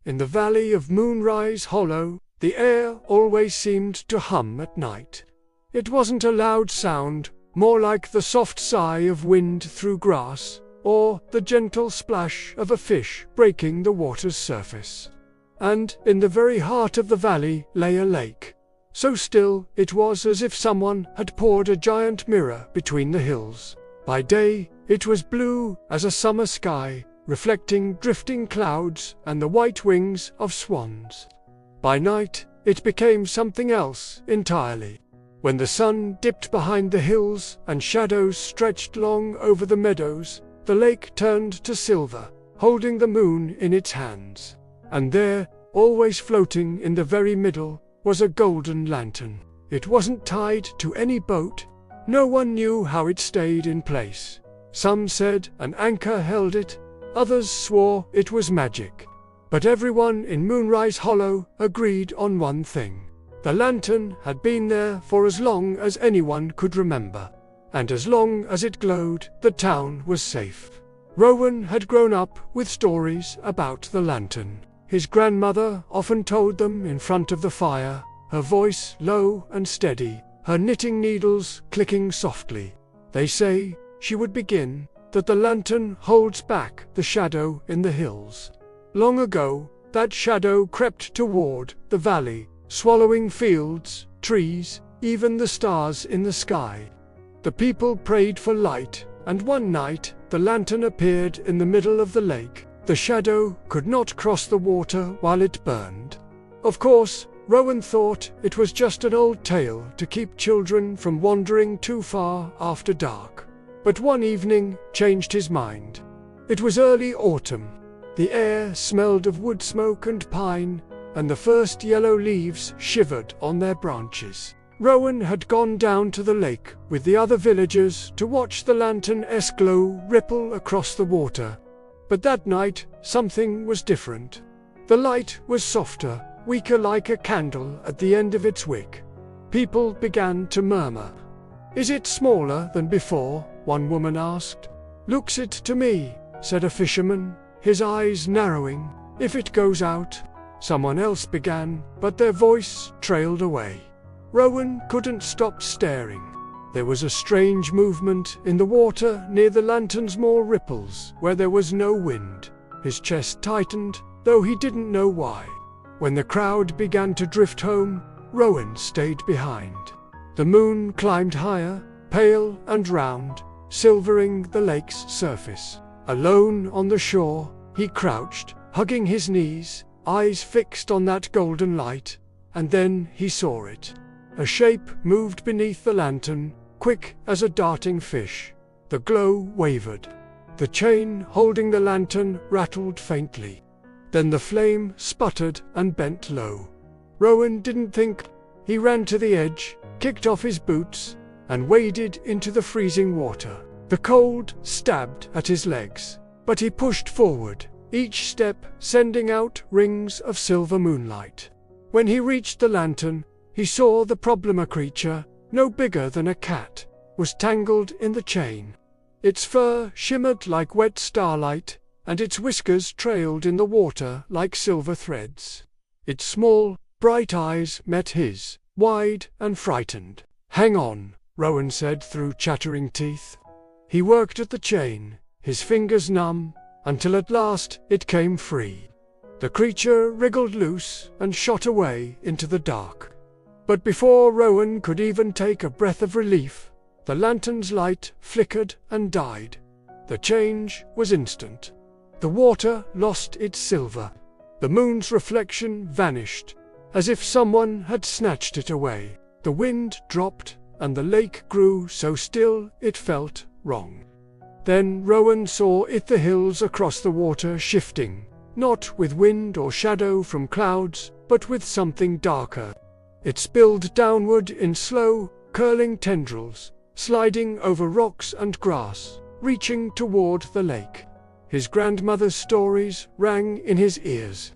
In the valley of Moonrise Hollow, the air always seemed to hum at night. It wasn't a loud sound, more like the soft sigh of wind through grass, or the gentle splash of a fish breaking the water's surface. And in the very heart of the valley lay a lake. So still it was as if someone had poured a giant mirror between the hills. By day, it was blue as a summer sky, reflecting drifting clouds and the white wings of swans. By night, it became something else entirely. When the sun dipped behind the hills and shadows stretched long over the meadows, the lake turned to silver, holding the moon in its hands. And there, always floating in the very middle, was a golden lantern. It wasn't tied to any boat. No one knew how it stayed in place. Some said an anchor held it, others swore it was magic. But everyone in Moonrise Hollow agreed on one thing. The lantern had been there for as long as anyone could remember. And as long as it glowed, the town was safe. Rowan had grown up with stories about the lantern. His grandmother often told them in front of the fire, her voice low and steady, her knitting needles clicking softly. They say, she would begin, that the lantern holds back the shadow in the hills. Long ago, that shadow crept toward the valley, swallowing fields, trees, even the stars in the sky. The people prayed for light, and one night, the lantern appeared in the middle of the lake. The shadow could not cross the water while it burned. Of course, Rowan thought it was just an old tale to keep children from wandering too far after dark. But one evening changed his mind. It was early autumn. The air smelled of wood smoke and pine, and the first yellow leaves shivered on their branches. Rowan had gone down to the lake with the other villagers to watch the lantern's glow ripple across the water. But that night, something was different. The light was softer, weaker, like a candle at the end of its wick. People began to murmur. "Is it smaller than before?" one woman asked. "Looks it to me," said a fisherman, his eyes narrowing. "If it goes out," someone else began, but their voice trailed away. Rowan couldn't stop staring. There was a strange movement in the water near the lantern's more ripples, where there was no wind. His chest tightened, though he didn't know why. When the crowd began to drift home, Rowan stayed behind. The moon climbed higher, pale and round, silvering the lake's surface. Alone on the shore, he crouched, hugging his knees, eyes fixed on that golden light, and then he saw it. A shape moved beneath the lantern, quick as a darting fish. The glow wavered. The chain holding the lantern rattled faintly. Then the flame sputtered and bent low. Rowan didn't think. He ran to the edge, kicked off his boots, and waded into the freezing water. The cold stabbed at his legs, but he pushed forward, each step sending out rings of silver moonlight. When he reached the lantern, he saw the problema creature, no bigger than a cat, was tangled in the chain. Its fur shimmered like wet starlight, and its whiskers trailed in the water like silver threads. Its small, bright eyes met his, wide and frightened. "Hang on," Rowan said through chattering teeth. He worked at the chain, his fingers numb, until at last it came free. The creature wriggled loose and shot away into the dark. But before Rowan could even take a breath of relief, the lantern's light flickered and died. The change was instant. The water lost its silver. The moon's reflection vanished, as if someone had snatched it away. The wind dropped, and the lake grew so still it felt wrong. Then Rowan saw the hills across the water shifting, not with wind or shadow from clouds, but with something darker. It spilled downward in slow, curling tendrils, sliding over rocks and grass, reaching toward the lake. His grandmother's stories rang in his ears.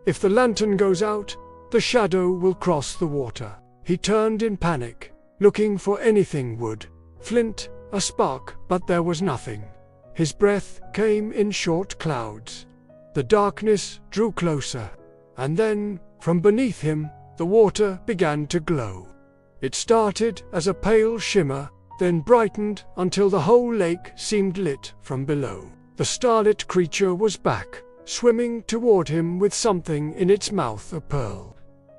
If the lantern goes out, the shadow will cross the water. He turned in panic, looking for anything wood, flint, a spark, but there was nothing. His breath came in short clouds. The darkness drew closer. And then, from beneath him, the water began to glow. It started as a pale shimmer, then brightened until the whole lake seemed lit from below. The starlit creature was back, swimming toward him with something in its mouth, a pearl.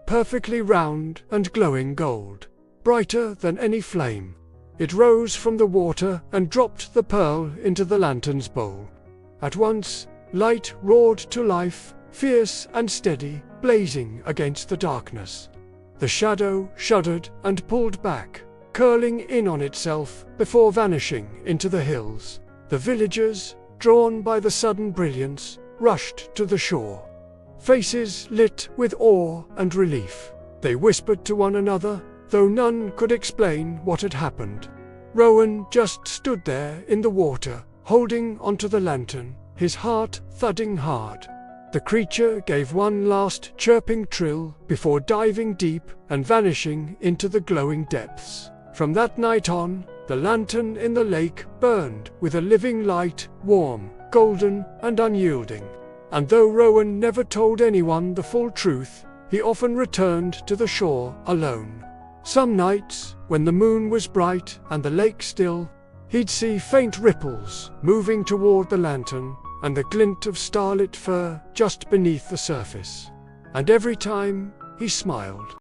Perfectly round and glowing gold, brighter than any flame. It rose from the water and dropped the pearl into the lantern's bowl. At once, light roared to life, fierce and steady, blazing against the darkness. The shadow shuddered and pulled back, curling in on itself before vanishing into the hills. The villagers, drawn by the sudden brilliance, rushed to the shore. Faces lit with awe and relief. They whispered to one another, though none could explain what had happened. Rowan just stood there in the water, holding onto the lantern, his heart thudding hard. The creature gave one last chirping trill before diving deep and vanishing into the glowing depths. From that night on, the lantern in the lake burned with a living light, warm, golden, and unyielding. And though Rowan never told anyone the full truth, he often returned to the shore alone. Some nights, when the moon was bright and the lake still, he'd see faint ripples moving toward the lantern, and the glint of starlit fur just beneath the surface. And every time, he smiled.